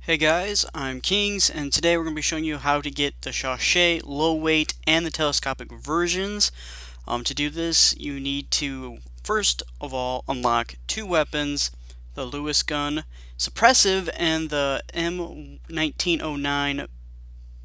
Hey guys, I'm Kings, and today we're going to be showing you how to get the Chauchat, low weight, and the telescopic versions. To do this, you need to, first of all, unlock two weapons, the Lewis gun, suppressive, and the M1909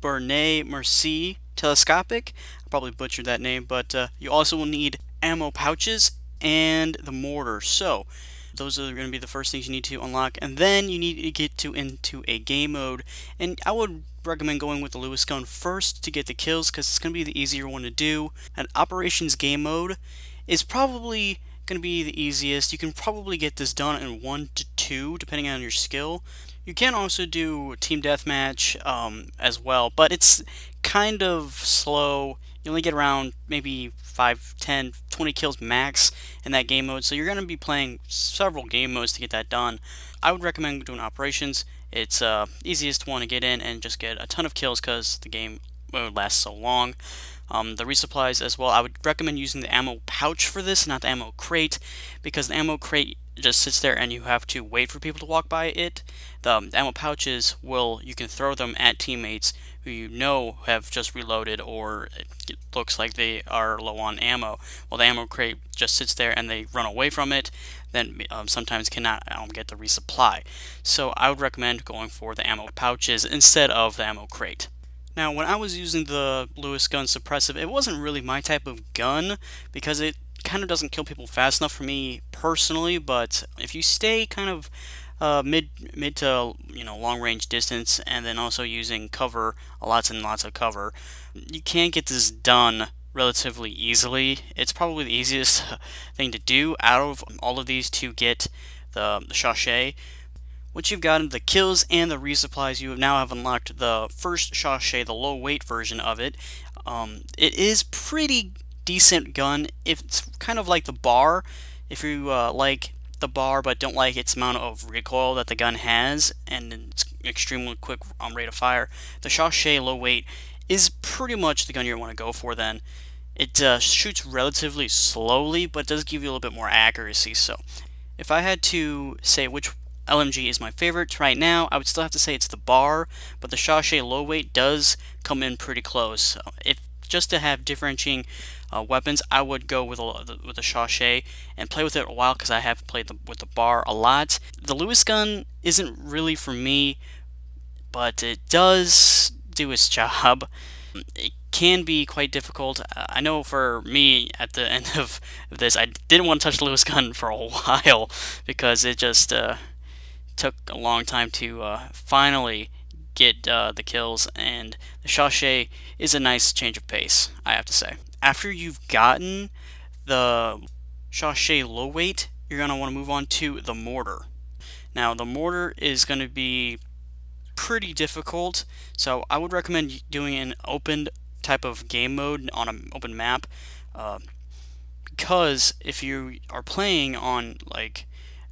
Bernay Merci telescopic. I probably butchered that name, but you also will need ammo pouches and the mortar. So those are going to be the first things you need to unlock, and then you need to get into a game mode. And I would recommend going with the Lewis gun first to get the kills because it's going to be the easier one to do. An operations game mode is probably going to be the easiest. You can probably get this done in 1 to 2 depending on your skill. You can also do team deathmatch as well, but it's kind of slow. You only get around maybe 5, 10, 20 kills max in that game mode, so you're going to be playing several game modes to get that done. I would recommend doing operations. It's easiest one to get in and just get a ton of kills because the game mode lasts so long. The resupplies as well, I would recommend using the ammo pouch for this, not the ammo crate, because the ammo crate just sits there and you have to wait for people to walk by it. The ammo pouches you can throw them at teammates who you know have just reloaded or it looks like they are low on ammo. Well, the ammo crate just sits there and they run away from it, then sometimes cannot get the resupply. So I would recommend going for the ammo pouches instead of the ammo crate. Now, when I was using the Lewis gun suppressive, it wasn't really my type of gun because it kind of doesn't kill people fast enough for me personally. But if you stay kind of mid to long range distance, and then also using cover, lots and lots of cover, you can get this done relatively easily. It's probably the easiest thing to do out of all of these to get the Chauchat. Once you've gotten the kills and the resupplies, you now have unlocked the first Chauchat, the low weight version of it. It is pretty decent gun. It's kind of like the bar. If you like the bar but don't like its amount of recoil that the gun has and its extremely quick rate of fire, the Chauchat low weight is pretty much the gun you want to go for then. It shoots relatively slowly but does give you a little bit more accuracy. So if I had to say which LMG is my favorite right now, I would still have to say it's the bar, but the Chauchat low weight does come in pretty close. If just to have differentiating weapons, I would go with the Chauchat and play with it a while because I have played with the bar a lot. The Lewis gun isn't really for me, but it does do its job. It can be quite difficult. I know for me at the end of this, I didn't want to touch the Lewis gun for a while because it just took a long time to finally get the kills, and the Chauchat is a nice change of pace, I have to say. After you've gotten the Chauchat low weight, you're going to want to move on to the mortar. Now, the mortar is going to be pretty difficult, so I would recommend doing an open type of game mode on an open map, because if you are playing on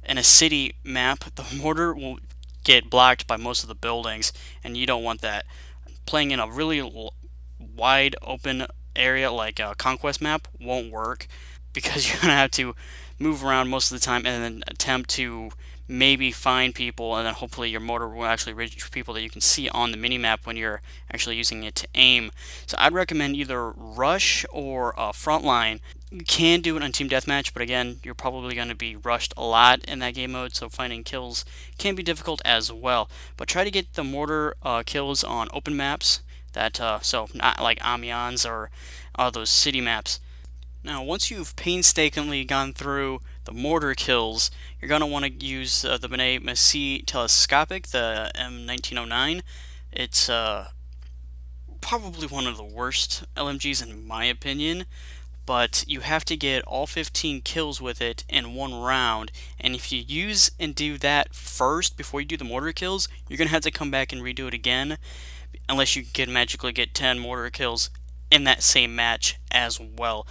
in a city map, the mortar will get blocked by most of the buildings, and you don't want that. Playing in a really wide open area like a conquest map won't work because you're gonna have to move around most of the time and then attempt to maybe find people, and then hopefully your mortar will actually reach people that you can see on the minimap when you're actually using it to aim. So I'd recommend either rush or frontline. You can do it on team deathmatch, but again, you're probably going to be rushed a lot in that game mode, so finding kills can be difficult as well. But try to get the mortar kills on open maps, so not like Amiens or those city maps. Now, once you've painstakingly gone through the mortar kills, you're going to want to use the Bernay Merci Telescopic, the M1909. It's probably one of the worst LMGs in my opinion, but you have to get all 15 kills with it in one round, and if you use and do that first before you do the mortar kills, you're going to have to come back and redo it again, unless you can magically get 10 mortar kills in that same match as well,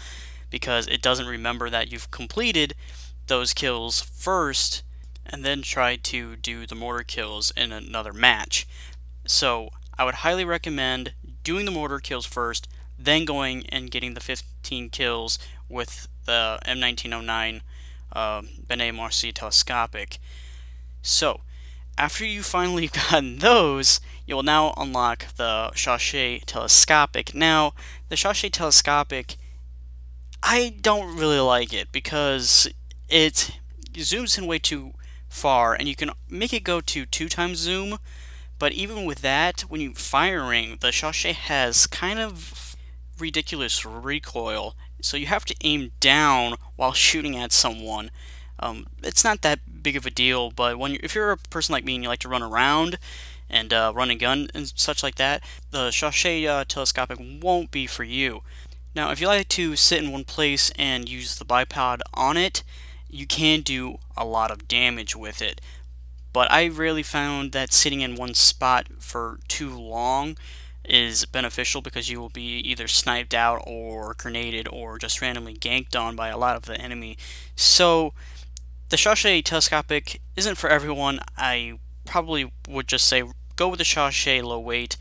because it doesn't remember that you've completed those kills first and then try to do the mortar kills in another match. So I would highly recommend doing the mortar kills first, then going and getting the 15 kills with the M1909 Bernay Merci Telescopic. So After you finally gotten those, you will now unlock the Chauchat Telescopic. Now, the Chauchat Telescopic, I don't really like it because it zooms in way too far, and you can make it go to 2x zoom, but even with that, when you're firing, the Chauchat has kind of ridiculous recoil, so you have to aim down while shooting at someone. It's not that big of a deal, but if you're a person like me and you like to run around and run a gun and such like that, the Chauchat Telescopic won't be for you. Now, if you like to sit in one place and use the bipod on it, you can do a lot of damage with it. But I really found that sitting in one spot for too long is beneficial because you will be either sniped out or grenaded or just randomly ganked on by a lot of the enemy. So the Chauchat Telescopic isn't for everyone. I probably would just say go with the Chauchat low weight.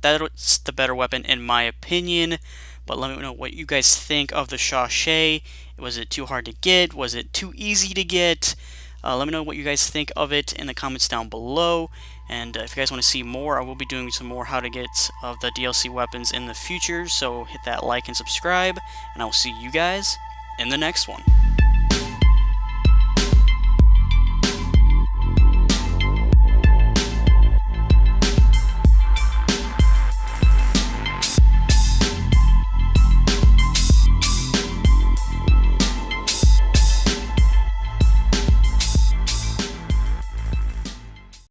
That's the better weapon in my opinion. But let me know what you guys think of the Chauchat. Was it too hard to get? Was it too easy to get? Let me know what you guys think of it in the comments down below. And if you guys want to see more, I will be doing some more how to get of the DLC weapons in the future. So hit that like and subscribe, and I will see you guys in the next one.